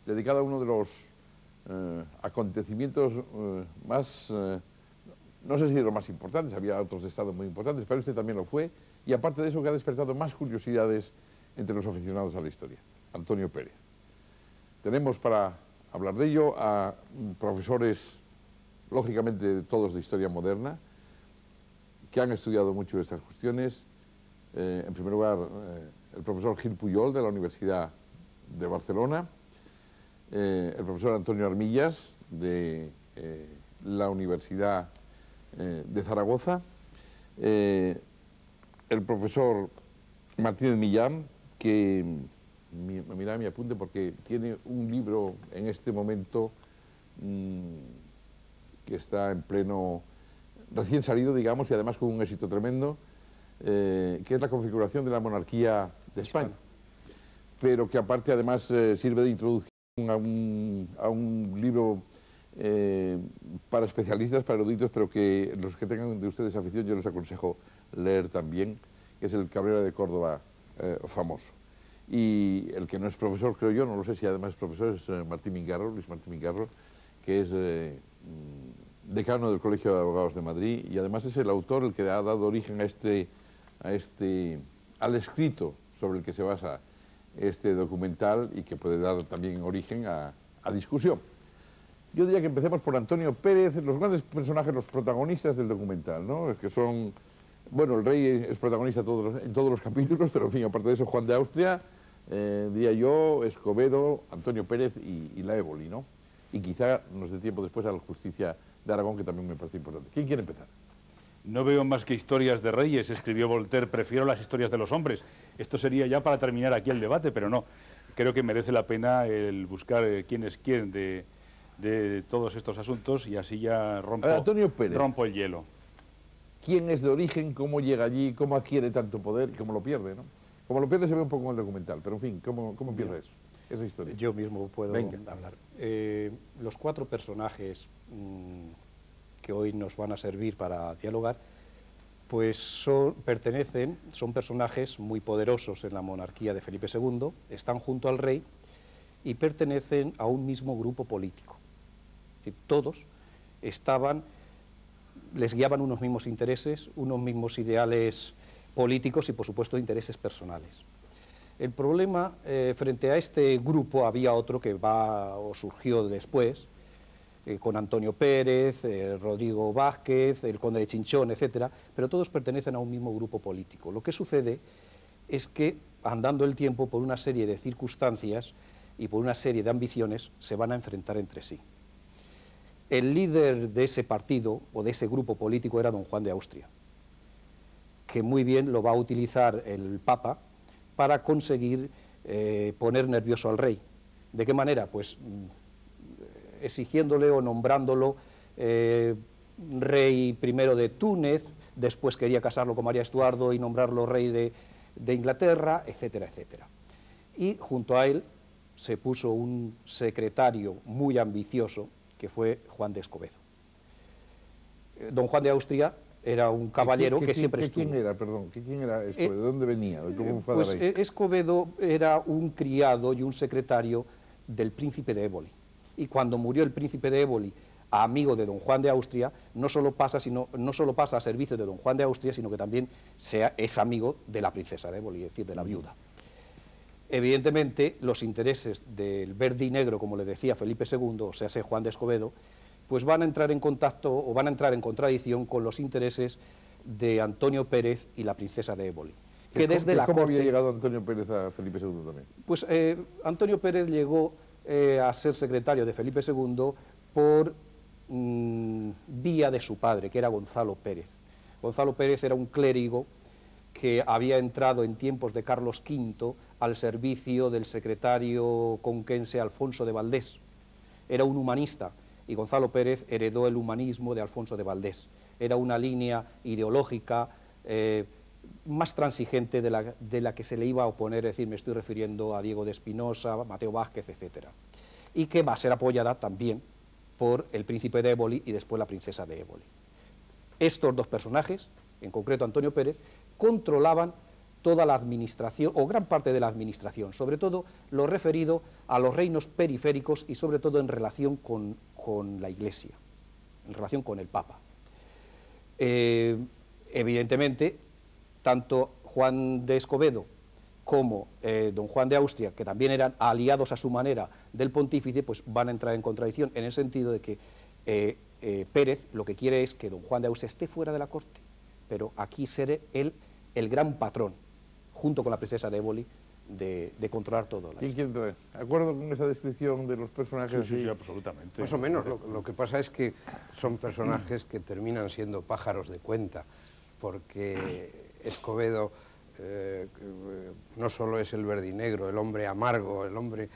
dedicada a uno de los acontecimientos más, no sé si de los más importantes, había otros de Estado muy importantes, pero este también lo fue, y aparte de eso que ha despertado más curiosidades entre los aficionados a la historia, Antonio Pérez. Tenemos para hablar de ello a profesores, lógicamente todos de historia moderna, que han estudiado mucho estas cuestiones. En primer lugar, el profesor Gil Puyol, de la Universidad de Barcelona, el profesor Antonio Armillas, de la Universidad de Zaragoza, el profesor Martínez Millán, que mirad mi apunte porque tiene un libro en este momento que está en pleno, recién salido, digamos, y además con un éxito tremendo, que es la configuración de la monarquía de España, pero que aparte además sirve de introducción a un libro para especialistas, para eruditos, pero que los que tengan de ustedes afición yo les aconsejo leer también, que es el Cabrera de Córdoba famoso. Y el que no es profesor, creo yo, no lo sé si además es profesor, es Martín Mingarro, Luis Martín Mingarro, que es decano del Colegio de Abogados de Madrid, y además es el autor el que ha dado origen al escrito sobre el que se basa este documental y que puede dar también origen a discusión. Yo diría que empecemos por Antonio Pérez, los grandes personajes, los protagonistas del documental, ¿no? Es que son, bueno, el rey es protagonista en todos los capítulos, pero en fin, aparte de eso, Juan de Austria, diría yo, Escobedo, Antonio Pérez y la Éboli, ¿no? Y quizá nos dé tiempo después a la justicia de Aragón, que también me parece importante. ¿Quién quiere empezar? No veo más que historias de reyes, escribió Voltaire, prefiero las historias de los hombres. Esto sería ya para terminar aquí el debate, pero no. Creo que merece la pena el buscar quién es quién de todos estos asuntos y así ya rompo el hielo. ¿Quién es de origen? ¿Cómo llega allí? ¿Cómo adquiere tanto poder? ¿Y cómo lo pierde? ¿No? Como lo pierde se ve un poco en el documental, pero en fin, ¿cómo empieza eso? Esa historia. Yo mismo puedo hablar. Los cuatro personajes que hoy nos van a servir para dialogar, pues son personajes muy poderosos en la monarquía de Felipe II, están junto al rey y pertenecen a un mismo grupo político. Es decir, todos les guiaban unos mismos intereses, unos mismos ideales políticos y, por supuesto, intereses personales. El problema, frente a este grupo, había otro que surgió después, con Antonio Pérez, Rodrigo Vázquez, el conde de Chinchón, etcétera, pero todos pertenecen a un mismo grupo político. Lo que sucede es que, andando el tiempo, por una serie de circunstancias y por una serie de ambiciones, se van a enfrentar entre sí. El líder de ese partido, o de ese grupo político, era don Juan de Austria, que muy bien lo va a utilizar el Papa para conseguir poner nervioso al rey. ¿De qué manera? Pues exigiéndole o nombrándolo rey primero de Túnez, después quería casarlo con María Estuardo y nombrarlo rey de Inglaterra, etcétera, etcétera. Y junto a él se puso un secretario muy ambicioso, que fue Juan de Escobedo. Don Juan de Austria era un caballero que siempre estuvo... ¿Quién era, perdón? ¿Quién era Escobedo? ¿De dónde venía? ¿Cómo fue pues rey? Escobedo era un criado y un secretario del príncipe de Éboli. Y cuando murió el príncipe de Éboli, amigo de don Juan de Austria, no solo pasa a servicio de don Juan de Austria, sino que también es amigo de la princesa de Éboli, es decir, de la viuda. Evidentemente, los intereses del verde y negro, como le decía Felipe II, o sea, Juan de Escobedo, pues van a entrar en contacto o van a entrar en contradicción con los intereses de Antonio Pérez y la princesa de Éboli. ¿Cómo había llegado Antonio Pérez a Felipe II también? Pues Antonio Pérez llegó a ser secretario de Felipe II por vía de su padre, que era Gonzalo Pérez. Gonzalo Pérez era un clérigo que había entrado en tiempos de Carlos V al servicio del secretario conquense Alfonso de Valdés. Era un humanista y Gonzalo Pérez heredó el humanismo de Alfonso de Valdés. Era una línea ideológica más transigente de la que se le iba a oponer, es decir, me estoy refiriendo a Diego de Espinosa, Mateo Vázquez, etc. Y que va a ser apoyada también por el príncipe de Éboli y después la princesa de Éboli. Estos dos personajes, en concreto Antonio Pérez, controlaban toda la administración, o gran parte de la administración, sobre todo lo referido a los reinos periféricos y sobre todo en relación con la Iglesia, en relación con el Papa. Evidentemente, tanto Juan de Escobedo como don Juan de Austria, que también eran aliados a su manera del pontífice, pues van a entrar en contradicción en el sentido de que Pérez lo que quiere es que don Juan de Austria esté fuera de la corte, pero aquí será él el gran patrón, junto con la princesa de Éboli, de controlar todo. ¿Quién quiere entrar? ¿De acuerdo con esa descripción de los personajes? Sí, absolutamente. Más o menos. Lo que pasa es que son personajes que terminan siendo pájaros de cuenta, porque Escobedo no solo es el verdinegro, el hombre amargo, el hombre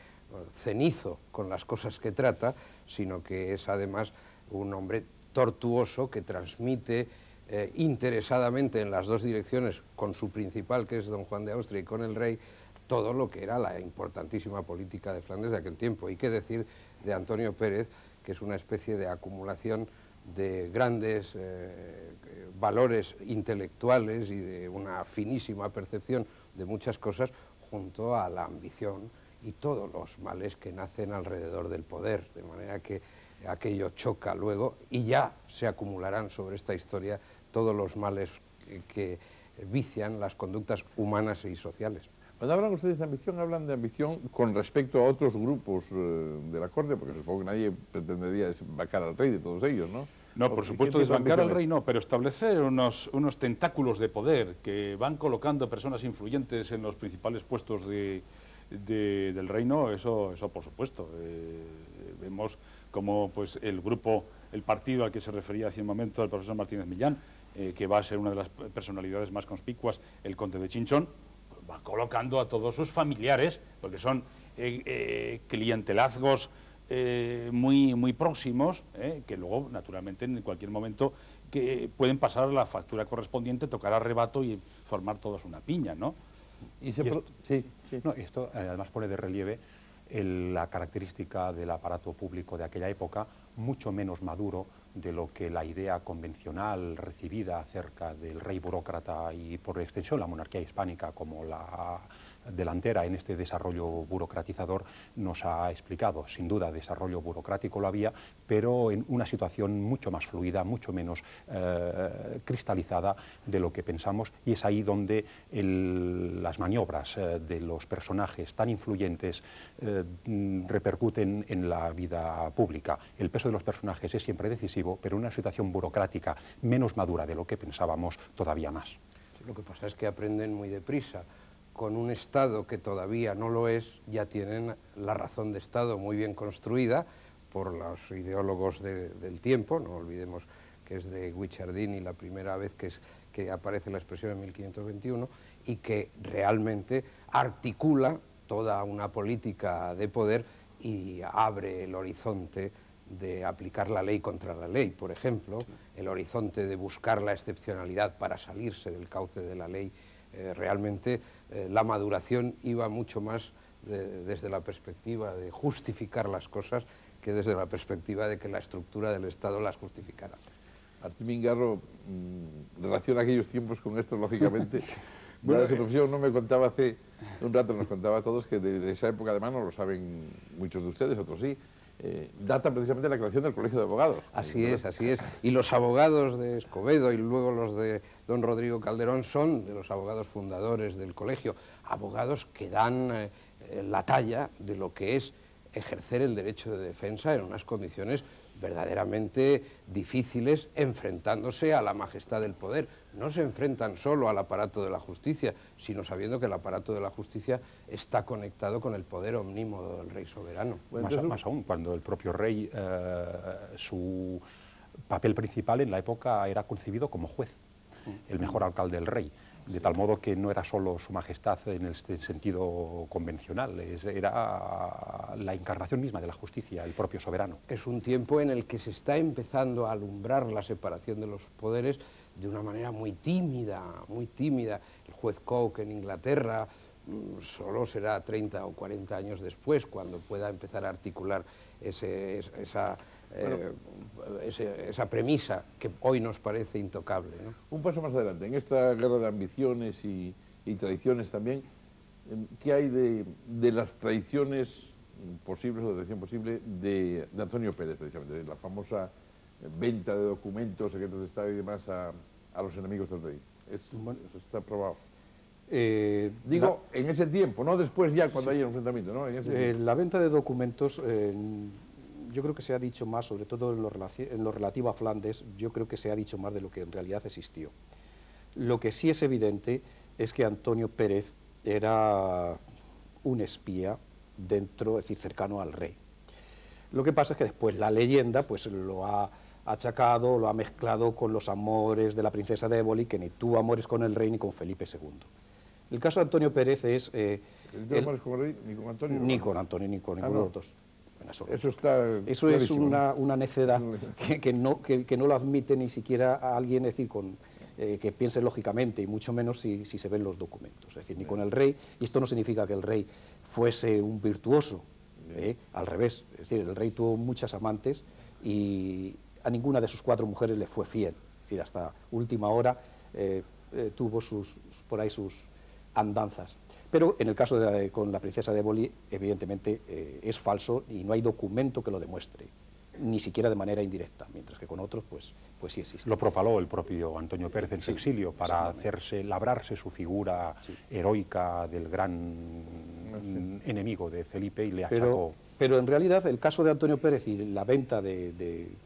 cenizo con las cosas que trata, sino que es además un hombre tortuoso que transmite interesadamente en las dos direcciones, con su principal, que es don Juan de Austria, y con el rey, todo lo que era la importantísima política de Flandes de aquel tiempo. Y qué decir de Antonio Pérez, que es una especie de acumulación de grandes valores intelectuales y de una finísima percepción de muchas cosas, junto a la ambición y todos los males que nacen alrededor del poder, de manera que aquello choca luego y ya se acumularán sobre esta historia todos los males que vician las conductas humanas y sociales. Cuando hablan ustedes de ambición, hablan de ambición con respecto a otros grupos de la corte, porque supongo que nadie pretendería desbancar al rey de todos ellos, ¿no? No, por supuesto, desbancar al rey no, pero establecer unos tentáculos de poder que van colocando personas influyentes en los principales puestos del reino, eso por supuesto. Vemos como pues, el partido al que se refería hace un momento el profesor Martínez Millán, que va a ser una de las personalidades más conspicuas, el conde de Chinchón, va colocando a todos sus familiares, porque son clientelazgos muy próximos, que luego, naturalmente, en cualquier momento que pueden pasar la factura correspondiente, tocar arrebato y formar todos una piña, ¿no? Esto además pone de relieve la característica del aparato público de aquella época, mucho menos maduro de lo que la idea convencional recibida acerca del rey burócrata y por extensión la monarquía hispánica como la delantera en este desarrollo burocratizador nos ha explicado. Sin duda, desarrollo burocrático lo había, pero en una situación mucho más fluida, mucho menos cristalizada de lo que pensamos, y es ahí donde las maniobras de los personajes tan influyentes repercuten en la vida pública. El peso de los personajes es siempre decisivo, pero en una situación burocrática menos madura de lo que pensábamos, todavía más. Sí, lo que pasa es que aprenden muy deprisa. Con un Estado que todavía no lo es, ya tienen la razón de Estado muy bien construida por los ideólogos del tiempo. No olvidemos que es de Guicciardini la primera vez que aparece la expresión en 1521, y que realmente articula toda una política de poder y abre el horizonte de aplicar la ley contra la ley, por ejemplo, el horizonte de buscar la excepcionalidad para salirse del cauce de la ley. Realmente la maduración iba mucho más desde la perspectiva de justificar las cosas que desde la perspectiva de que la estructura del Estado las justificara. Martín Mingarro relaciona aquellos tiempos con esto, lógicamente. Bueno, su profesión no me contaba hace un rato, nos contaba a todos que de esa época, además no lo saben muchos de ustedes, otros sí, data precisamente la creación del Colegio de Abogados. Así es, así es. Y los abogados de Escobedo y luego los de don Rodrigo Calderón son de los abogados fundadores del colegio, abogados que dan la talla de lo que es ejercer el derecho de defensa en unas condiciones verdaderamente difíciles, enfrentándose a la majestad del poder. No se enfrentan solo al aparato de la justicia, sino sabiendo que el aparato de la justicia está conectado con el poder omnímodo del rey soberano. Más aún, cuando el propio rey, su papel principal en la época era concebido como juez, el mejor alcalde del rey. De tal modo que no era solo su majestad en este sentido convencional, era la encarnación misma de la justicia, el propio soberano. Es un tiempo en el que se está empezando a alumbrar la separación de los poderes de una manera muy tímida, muy tímida. El juez Coke en Inglaterra solo será 30 o 40 años después cuando pueda empezar a articular esa premisa que hoy nos parece intocable, ¿no? Un paso más adelante, en esta guerra de ambiciones y y tradiciones también. ¿Qué hay de las tradiciones posibles o de tradición posible de Antonio Pérez, precisamente, de la famosa venta de documentos, secretos de Estado y demás a los enemigos del rey? Eso está probado. Digo, en ese tiempo, no después ya cuando haya un enfrentamiento, ¿no? En ese la venta de documentos, yo creo que se ha dicho más, sobre todo en lo relativo a Flandes, yo creo que se ha dicho más de lo que en realidad existió. Lo que sí es evidente es que Antonio Pérez era un espía dentro, es decir, cercano al rey. Lo que pasa es que después la leyenda pues lo ha achacado, lo ha mezclado con los amores de la princesa de Éboli, que ni tuvo amores con el rey ni con Felipe II. El caso de Antonio Pérez es... ¿No tuvo amores con el rey ni con Antonio? Ni con Antonio, ni con ninguno de los dos. Eso está Eso es una necedad que no lo admite ni siquiera a alguien, es decir, que piense lógicamente, y mucho menos si se ven los documentos. Es decir, ni con el rey, y esto no significa que el rey fuese un virtuoso, al revés. Es decir, el rey tuvo muchas amantes y a ninguna de sus 4 mujeres le fue fiel. Es decir, hasta última hora tuvo por ahí sus andanzas. Pero en el caso con la princesa de Éboli, evidentemente es falso y no hay documento que lo demuestre, ni siquiera de manera indirecta, mientras que con otros pues sí existe. Lo propaló el propio Antonio Pérez en su exilio para labrarse su figura heroica del gran enemigo de Felipe y le achacó. Pero en realidad el caso de Antonio Pérez y la venta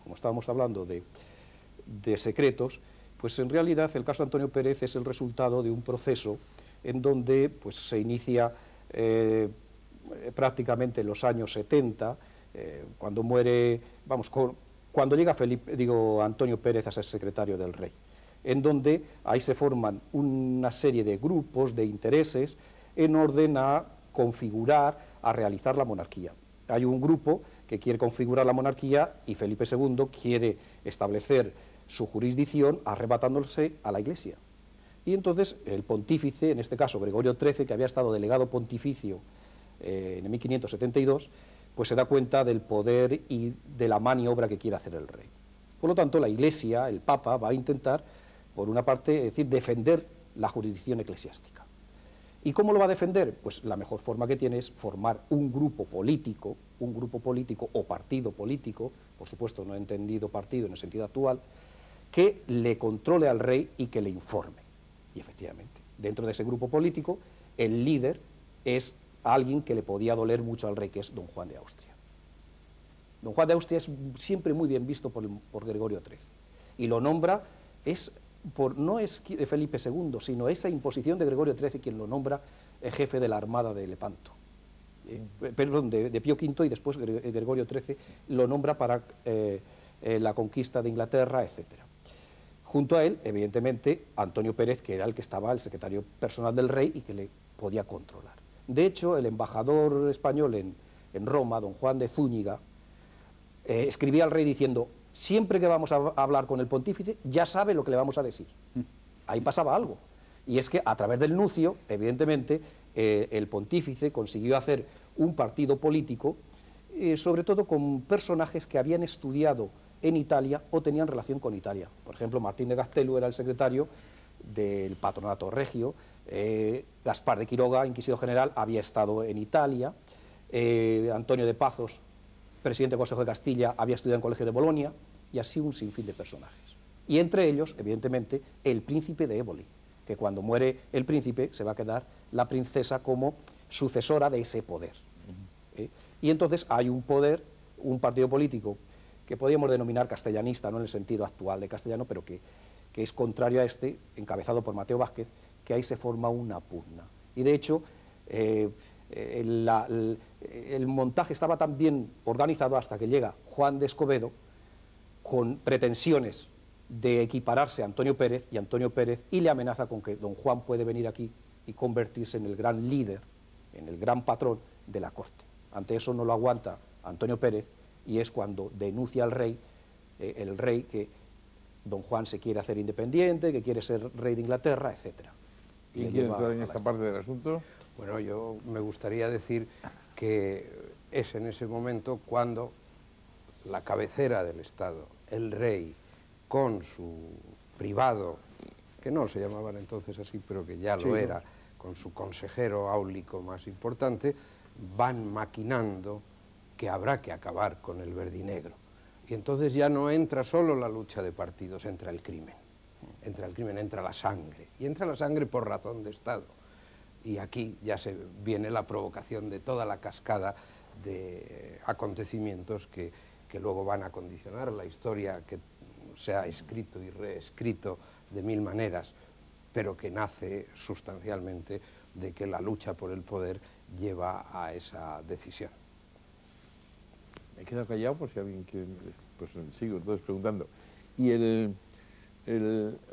como estábamos hablando, de secretos, pues en realidad el caso de Antonio Pérez es el resultado de un proceso en donde pues, se inicia prácticamente en los años 70, cuando muere, cuando llega Antonio Pérez a ser secretario del rey, en donde ahí se forman una serie de grupos de intereses en orden a configurar, a realizar la monarquía. Hay un grupo que quiere configurar la monarquía y Felipe II quiere establecer su jurisdicción arrebatándose a la Iglesia. Y entonces el pontífice, en este caso Gregorio XIII, que había estado delegado pontificio en 1572, pues se da cuenta del poder y de la maniobra que quiere hacer el rey. Por lo tanto, la Iglesia, el Papa, va a intentar, por una parte, es decir, defender la jurisdicción eclesiástica. ¿Y cómo lo va a defender? Pues la mejor forma que tiene es formar un grupo político o partido político, por supuesto no he entendido partido en el sentido actual, que le controle al rey y que le informe. Y efectivamente, dentro de ese grupo político, el líder es alguien que le podía doler mucho al rey, que es don Juan de Austria. Don Juan de Austria es siempre muy bien visto por Gregorio XIII. Y lo nombra, no es de Felipe II, sino esa imposición de Gregorio XIII quien lo nombra jefe de la Armada de Lepanto. Perdón, de Pío V, y después Gregorio XIII lo nombra para la conquista de Inglaterra, etcétera. Junto a él, evidentemente, Antonio Pérez, que era el secretario personal del rey y que le podía controlar. De hecho, el embajador español en Roma, don Juan de Zúñiga, escribía al rey diciendo: siempre que vamos a hablar con el pontífice, ya sabe lo que le vamos a decir. Ahí pasaba algo. Y es que a través del nuncio, evidentemente, el pontífice consiguió hacer un partido político, sobre todo con personajes que habían estudiado en Italia o tenían relación con Italia. Por ejemplo, Martín de Gastelu era el secretario del Patronato Regio, Gaspar de Quiroga, inquisidor general, había estado en Italia, Antonio de Pazos, presidente del Consejo de Castilla, había estudiado en el Colegio de Bolonia, y así un sinfín de personajes. Y entre ellos, evidentemente, el príncipe de Éboli, que cuando muere el príncipe se va a quedar la princesa como sucesora de ese poder. Y entonces hay un poder, un partido político que podríamos denominar castellanista, no en el sentido actual de castellano, pero que es contrario a este, encabezado por Mateo Vázquez, que ahí se forma una pugna. Y de hecho, el montaje estaba tan bien organizado hasta que llega Juan de Escobedo con pretensiones de equipararse a Antonio Pérez, y le amenaza con que don Juan puede venir aquí y convertirse en el gran líder, en el gran patrón de la corte. Ante eso no lo aguanta Antonio Pérez, y es cuando denuncia al rey, el rey, que don Juan se quiere hacer independiente, que quiere ser rey de Inglaterra, etc. ¿Quién quiere entrar en esta parte del asunto? Bueno, yo me gustaría decir que es en ese momento cuando la cabecera del Estado, el rey, con su privado, que no se llamaban entonces así, pero que ya lo era, con su consejero áulico más importante, van maquinando que habrá que acabar con el verdinegro. Y entonces ya no entra solo la lucha de partidos, entra el crimen. Entra el crimen, entra la sangre. Y entra la sangre por razón de Estado. Y aquí ya se viene la provocación de toda la cascada de acontecimientos que luego van a condicionar la historia, que se ha escrito y reescrito de mil maneras, pero que nace sustancialmente de que la lucha por el poder lleva a esa decisión. Me he quedado callado por si alguien quiere... Pues sigo entonces preguntando. Y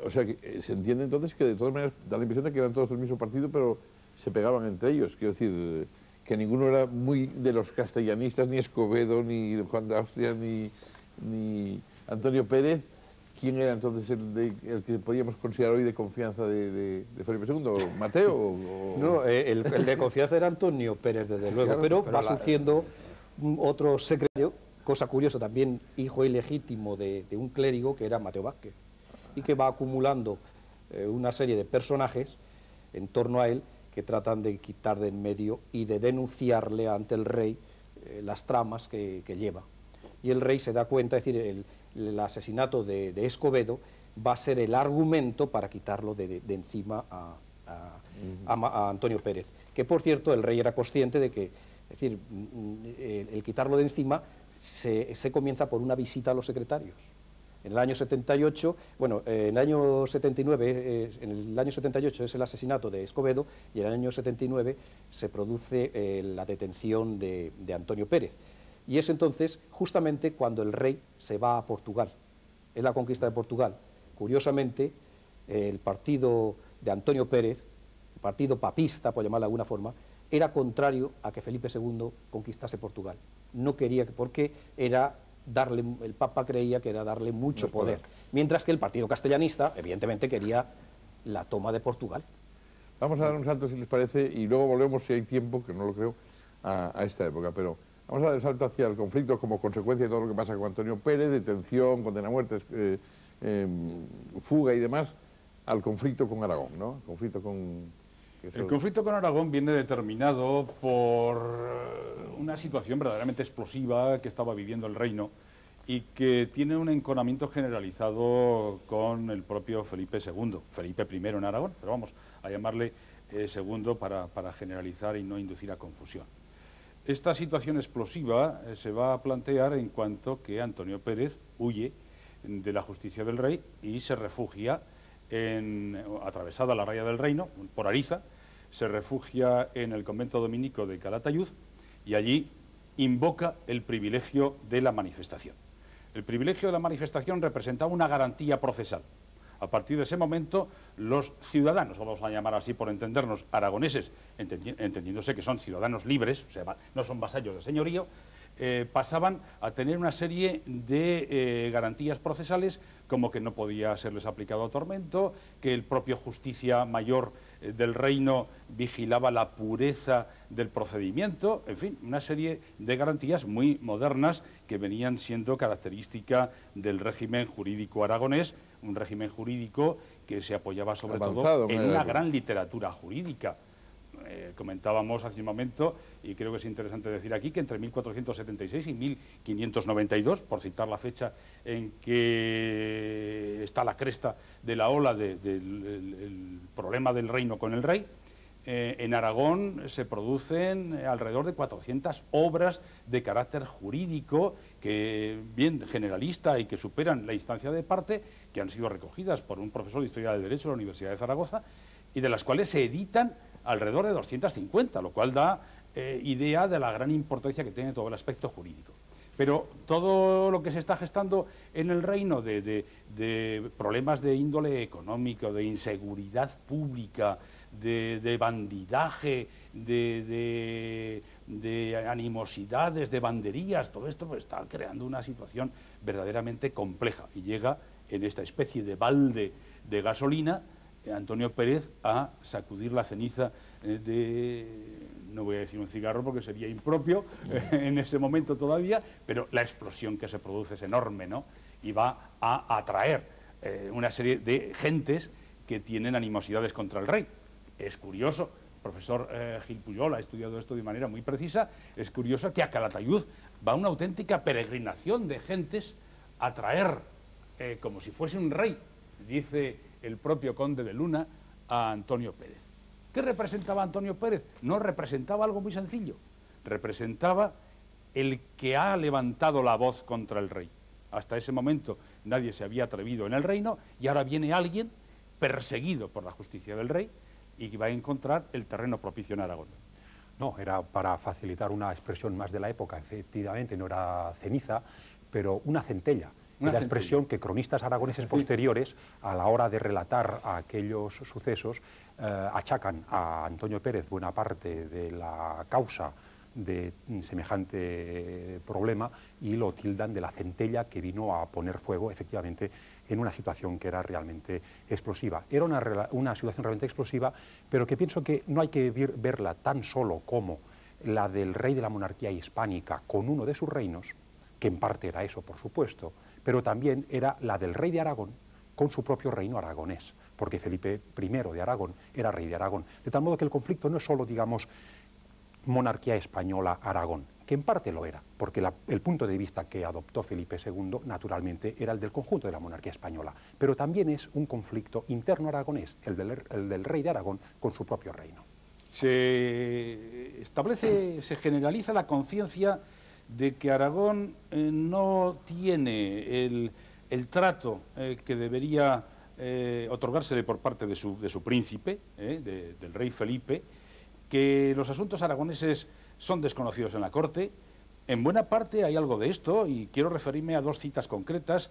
o sea, que se entiende entonces que de todas maneras da la impresión de que eran todos del mismo partido, pero se pegaban entre ellos. Quiero decir, que ninguno era muy de los castellanistas, ni Escobedo, ni Juan de Austria, ni Antonio Pérez. ¿Quién era entonces el que podíamos considerar hoy de confianza de Felipe II? ¿Mateo? No, el de confianza era Antonio Pérez, desde luego, Claro, pero va surgiendo otro secretario, cosa curiosa también, hijo ilegítimo de un clérigo, que era Mateo Vázquez, y que va acumulando una serie de personajes en torno a él que tratan de quitar de en medio y de denunciarle ante el rey las tramas que lleva. Y el rey se da cuenta, es decir, el asesinato de Escobedo va a ser el argumento para quitarlo de encima a Antonio Pérez, que por cierto el rey era consciente de que, es decir, el quitarlo de encima se comienza por una visita a los secretarios. En el año 78, bueno, en el año 79, en el año 78 es el asesinato de Escobedo y en el año 79 se produce la detención de Antonio Pérez. Y es entonces justamente cuando el rey se va a Portugal, en la conquista de Portugal. Curiosamente, el partido de Antonio Pérez, el partido papista, por llamarlo de alguna forma, era contrario a que Felipe II conquistase Portugal. No quería, porque era darle, el Papa creía que era darle mucho poder, mientras que el partido castellanista, evidentemente, quería la toma de Portugal. Vamos a dar un salto, si les parece, y luego volvemos, si hay tiempo, que no lo creo, a esta época, pero vamos a dar el salto hacia el conflicto como consecuencia de todo lo que pasa con Antonio Pérez, detención, condena a muerte, fuga y demás, al conflicto con Aragón, ¿no? El conflicto con Aragón viene determinado por una situación verdaderamente explosiva que estaba viviendo el reino y que tiene un enconamiento generalizado con el propio Felipe II, Felipe I en Aragón, pero vamos a llamarle segundo para generalizar y no inducir a confusión. Esta situación explosiva se va a plantear en cuanto que Antonio Pérez huye de la justicia del rey y se refugia atravesada la raya del reino, por Ariza, se refugia en el convento dominico de Calatayud y allí invoca el privilegio de la manifestación. El privilegio de la manifestación representaba una garantía procesal. A partir de ese momento, los ciudadanos, vamos a llamar así por entendernos, aragoneses, entendiéndose que son ciudadanos libres, o sea, no son vasallos de señorío, pasaban a tener una serie de garantías procesales, como que no podía serles aplicado tormento, que el propio justicia mayor del reino vigilaba la pureza del procedimiento, en fin, una serie de garantías muy modernas que venían siendo característica del régimen jurídico aragonés, un régimen jurídico que se apoyaba sobre todo en una gran literatura jurídica. Comentábamos hace un momento, y creo que es interesante decir aquí, que entre 1476 y 1592, por citar la fecha en que está la cresta de la ola del problema del reino con el rey, en Aragón se producen alrededor de 400 obras de carácter jurídico, bien generalista y que superan la instancia de parte, que han sido recogidas por un profesor de Historia del Derecho de la Universidad de Zaragoza, y de las cuales se editan alrededor de 250, lo cual da idea de la gran importancia que tiene todo el aspecto jurídico. Pero todo lo que se está gestando en el reino de problemas de índole económico, de inseguridad pública, de bandidaje, de animosidades, de banderías, todo esto pues, está creando una situación verdaderamente compleja y llega en esta especie de balde de gasolina Antonio Pérez a sacudir la ceniza no voy a decir un cigarro porque sería impropio en ese momento todavía, pero la explosión que se produce es enorme, ¿no? Y va a atraer una serie de gentes que tienen animosidades contra el rey. Es curioso profesor Gil Puyol ha estudiado esto de manera muy precisa, es curioso que a Calatayud va una auténtica peregrinación de gentes a traer, como si fuese un rey, dice el propio conde de Luna, a Antonio Pérez. ¿Qué representaba Antonio Pérez? No representaba algo muy sencillo, representaba el que ha levantado la voz contra el rey. Hasta ese momento nadie se había atrevido en el reino y ahora viene alguien perseguido por la justicia del rey y que va a encontrar el terreno propicio en Aragón. No, era para facilitar una expresión más de la época, efectivamente, no era ceniza, pero una centella. La expresión que cronistas aragoneses posteriores, a la hora de relatar aquellos sucesos, achacan a Antonio Pérez buena parte de la causa de semejante problema y lo tildan de la centella que vino a poner fuego, efectivamente, en una situación que era realmente explosiva. Era una situación realmente explosiva, pero que pienso que no hay que verla tan solo como la del rey de la monarquía hispánica con uno de sus reinos, que en parte era eso, por supuesto, pero también era la del rey de Aragón con su propio reino aragonés, porque Felipe I de Aragón era rey de Aragón. De tal modo que el conflicto no es solo, digamos, monarquía española-Aragón, que en parte lo era, porque el punto de vista que adoptó Felipe II, naturalmente, era el del conjunto de la monarquía española, pero también es un conflicto interno aragonés, el del rey de Aragón con su propio reino. Se establece, se generaliza la conciencia de que Aragón no tiene el trato que debería otorgársele por parte de su príncipe, del rey Felipe, que los asuntos aragoneses son desconocidos en la corte. En buena parte hay algo de esto y quiero referirme a dos citas concretas.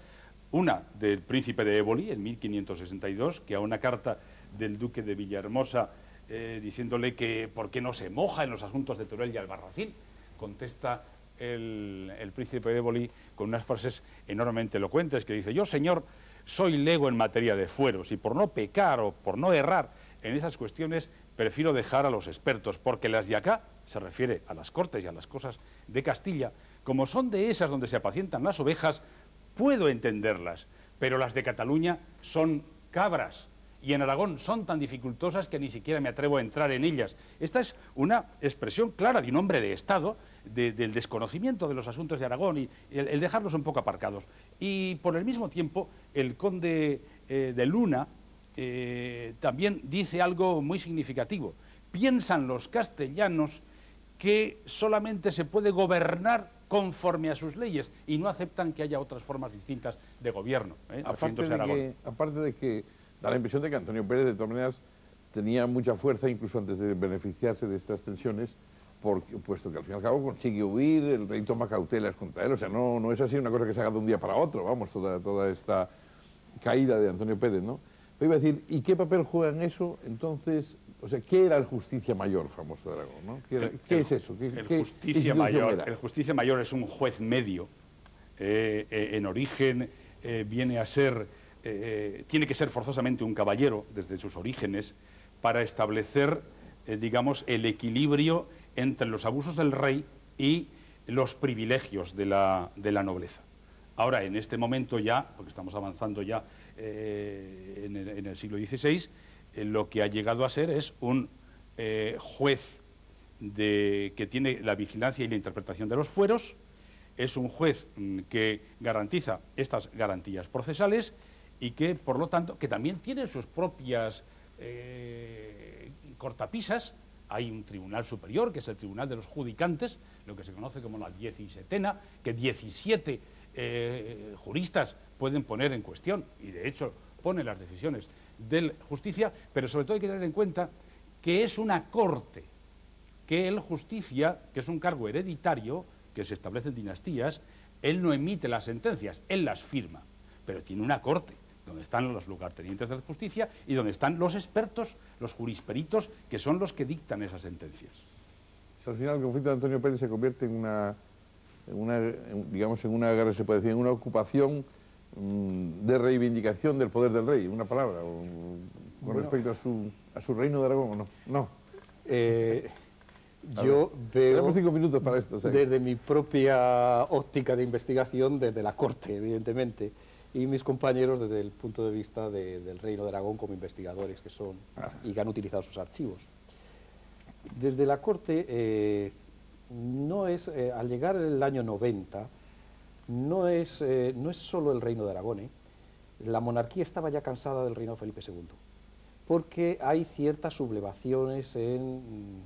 Una del príncipe de Éboli en 1562, que a una carta del duque de Villahermosa diciéndole que por qué no se moja en los asuntos de Teruel y Albarracín, contesta el príncipe de Éboli con unas frases enormemente elocuentes que dice: yo, señor, soy lego en materia de fueros y por no pecar o por no errar en esas cuestiones prefiero dejar a los expertos, porque las de acá, se refiere a las cortes y a las cosas de Castilla, como son de esas donde se apacientan las ovejas, puedo entenderlas, pero las de Cataluña son cabras y en Aragón son tan dificultosas que ni siquiera me atrevo a entrar en ellas. Esta es una expresión clara de un hombre de Estado, del desconocimiento de los asuntos de Aragón y el dejarlos un poco aparcados. Y por el mismo tiempo, el conde de Luna también dice algo muy significativo. Piensan los castellanos que solamente se puede gobernar conforme a sus leyes y no aceptan que haya otras formas distintas de gobierno. Aparte de que da la impresión de que Antonio Pérez, de todas maneras, tenía mucha fuerza, incluso antes de beneficiarse de estas tensiones, puesto que al fin y al cabo consigue huir, el rey toma cautelas contra él. O sea, no es así una cosa que se haga de un día para otro, vamos, toda esta caída de Antonio Pérez, ¿no? Pero iba a decir, ¿y qué papel juega en eso, entonces? O sea, ¿qué era el Justicia Mayor famoso de Aragón, ¿no? ¿Qué es eso? El Justicia Mayor es un juez medio. En origen viene a ser, tiene que ser forzosamente un caballero desde sus orígenes para establecer, digamos, el equilibrio entre los abusos del rey y los privilegios de la nobleza. Ahora, en este momento ya, porque estamos avanzando ya en el siglo XVI, lo que ha llegado a ser es un juez que tiene la vigilancia y la interpretación de los fueros, es un juez que garantiza estas garantías procesales y que, por lo tanto, que también tiene sus propias cortapisas. Hay un tribunal superior, que es el Tribunal de los Judicantes, lo que se conoce como la 17ª, que 17 juristas pueden poner en cuestión, y de hecho pone las decisiones de justicia, pero sobre todo hay que tener en cuenta que es una corte, que el justicia, que es un cargo hereditario, que se establece en dinastías, él no emite las sentencias, él las firma, pero tiene una corte, donde están los lugartenientes de la justicia y donde están los expertos, los jurisperitos, que son los que dictan esas sentencias. Al final el conflicto de Antonio Pérez se convierte en una guerra, se puede decir, en una ocupación de reivindicación del poder del rey, una palabra, con respecto a su reino de Aragón, ¿o no? No. Yo veo, tenemos 5 minutos para esto, ¿sí? Desde mi propia óptica de investigación, desde la corte, evidentemente, y mis compañeros desde el punto de vista del reino de Aragón como investigadores que son y que han utilizado sus archivos. Desde la corte, al llegar el año 90, no es solo el reino de Aragón, la monarquía estaba ya cansada del reinado de Felipe II, porque hay ciertas sublevaciones en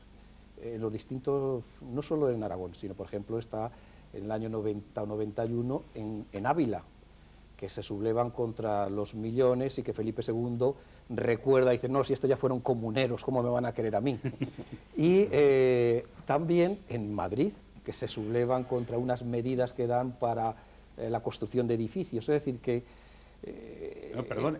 los distintos, no solo en Aragón, sino por ejemplo está en el año 90 o 91 en Ávila, que se sublevan contra los millones y que Felipe II recuerda y dice, no, si estos ya fueron comuneros, ¿cómo me van a querer a mí? Y también en Madrid, que se sublevan contra unas medidas que dan para la construcción de edificios, es decir, que...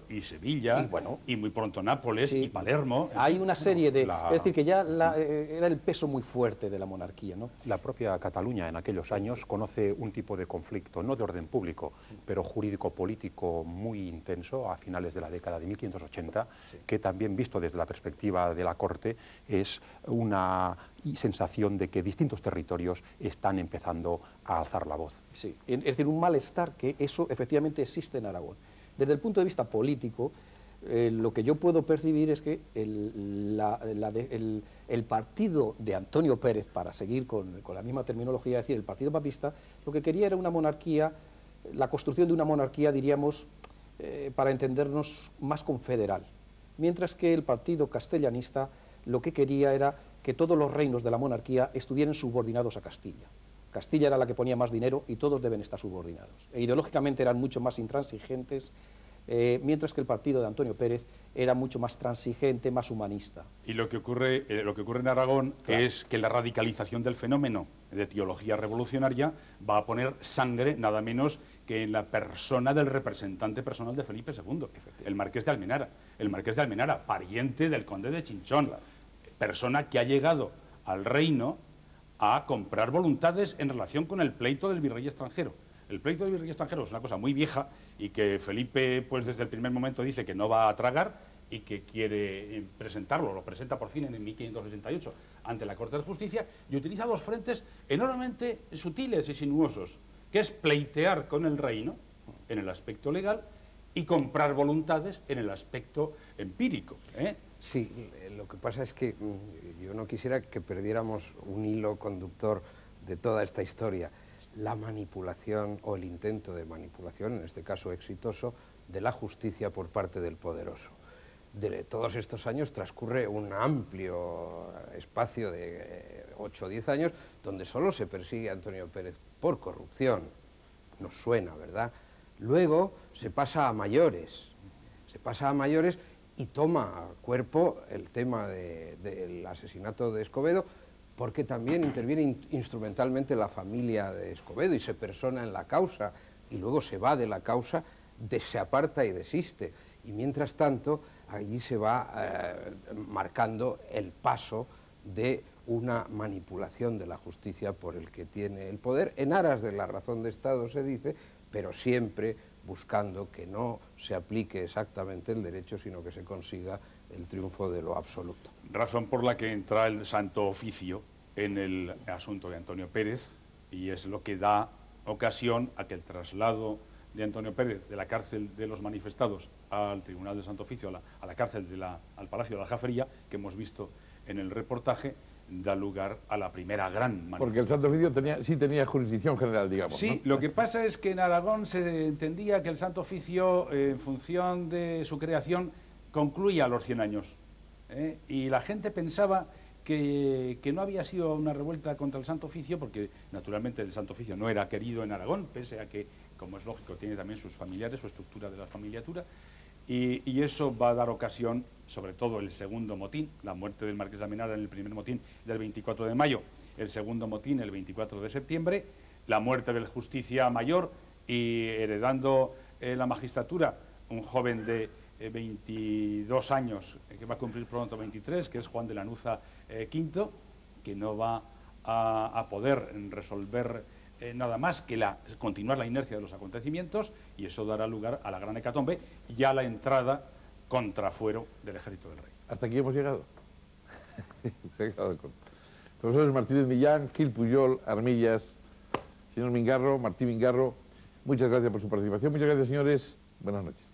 y Sevilla, y muy pronto Nápoles, sí, y Palermo. Hay una serie de... Es decir, que ya era el peso muy fuerte de la monarquía, ¿no? La propia Cataluña en aquellos años conoce un tipo de conflicto, no de orden público, pero jurídico-político muy intenso a finales de la década de 1580, que también visto desde la perspectiva de la corte es una sensación de que distintos territorios están empezando a alzar la voz. Sí, es decir, un malestar que eso efectivamente existe en Aragón. Desde el punto de vista político, lo que yo puedo percibir es que el partido de Antonio Pérez, para seguir con la misma terminología, es decir, el partido papista, lo que quería era una monarquía, la construcción de una monarquía, diríamos, para entendernos, más confederal. Mientras que el partido castellanista lo que quería era que todos los reinos de la monarquía estuvieran subordinados a Castilla. Castilla era la que ponía más dinero y todos deben estar subordinados. E ideológicamente eran mucho más intransigentes, mientras que el partido de Antonio Pérez era mucho más transigente, más humanista. Y lo que ocurre en Aragón es que la radicalización del fenómeno de teología revolucionaria va a poner sangre nada menos que en la persona del representante personal de Felipe II, el Marqués de Almenara. El Marqués de Almenara, pariente del conde de Chinchón, persona que ha llegado al reino a comprar voluntades en relación con el pleito del virrey extranjero. El pleito del virrey extranjero es una cosa muy vieja y que Felipe, pues desde el primer momento dice que no va a tragar y que quiere presentarlo, lo presenta por fin en 1568 ante la Corte de Justicia y utiliza dos frentes enormemente sutiles y sinuosos, que es pleitear con el reino en el aspecto legal y comprar voluntades en el aspecto empírico, ¿eh? Sí, lo que pasa es que yo no quisiera que perdiéramos un hilo conductor de toda esta historia, la manipulación o el intento de manipulación, en este caso exitoso, de la justicia por parte del poderoso. De todos estos años transcurre un amplio espacio de 8 o 10 años donde solo se persigue a Antonio Pérez por corrupción. Nos suena, ¿verdad? Luego se pasa a mayores, y toma cuerpo el tema del asesinato de Escobedo, porque también interviene instrumentalmente la familia de Escobedo y se persona en la causa, y luego se va de la causa, se aparta y desiste. Y mientras tanto, allí se va marcando el paso de una manipulación de la justicia por el que tiene el poder, en aras de la razón de Estado, se dice, pero siempre buscando que no se aplique exactamente el derecho, sino que se consiga el triunfo de lo absoluto. Razón por la que entra el Santo Oficio en el asunto de Antonio Pérez, y es lo que da ocasión a que el traslado de Antonio Pérez de la cárcel de los manifestados al Tribunal del Santo Oficio, a la cárcel al Palacio de la Aljafería, que hemos visto en el reportaje, da lugar a la primera gran manifestación. Porque el Santo Oficio sí tenía jurisdicción general, digamos. Sí, ¿no? Lo que pasa es que en Aragón se entendía que el Santo Oficio, en función de su creación, concluía a los 100 años. Y la gente pensaba que no había sido una revuelta contra el Santo Oficio, porque naturalmente el Santo Oficio no era querido en Aragón, pese a que, como es lógico, tiene también sus familiares, su estructura de la familiatura, y eso va a dar ocasión, sobre todo el segundo motín, la muerte del Marqués de Almenara en el primer motín del 24 de mayo, el segundo motín el 24 de septiembre, la muerte del Justicia Mayor y heredando la magistratura un joven de 22 años, que va a cumplir pronto 23, que es Juan de Lanuza V, que no va a poder resolver nada más que continuar la inercia de los acontecimientos, y eso dará lugar a la gran hecatombe y a la entrada contrafuero del ejército del rey. Hasta aquí hemos llegado. Se ha quedado con... Profesores Martínez Millán, Gil Pujol, Armillas, señor Mingarro, Martín Mingarro, muchas gracias por su participación. Muchas gracias, señores. Buenas noches.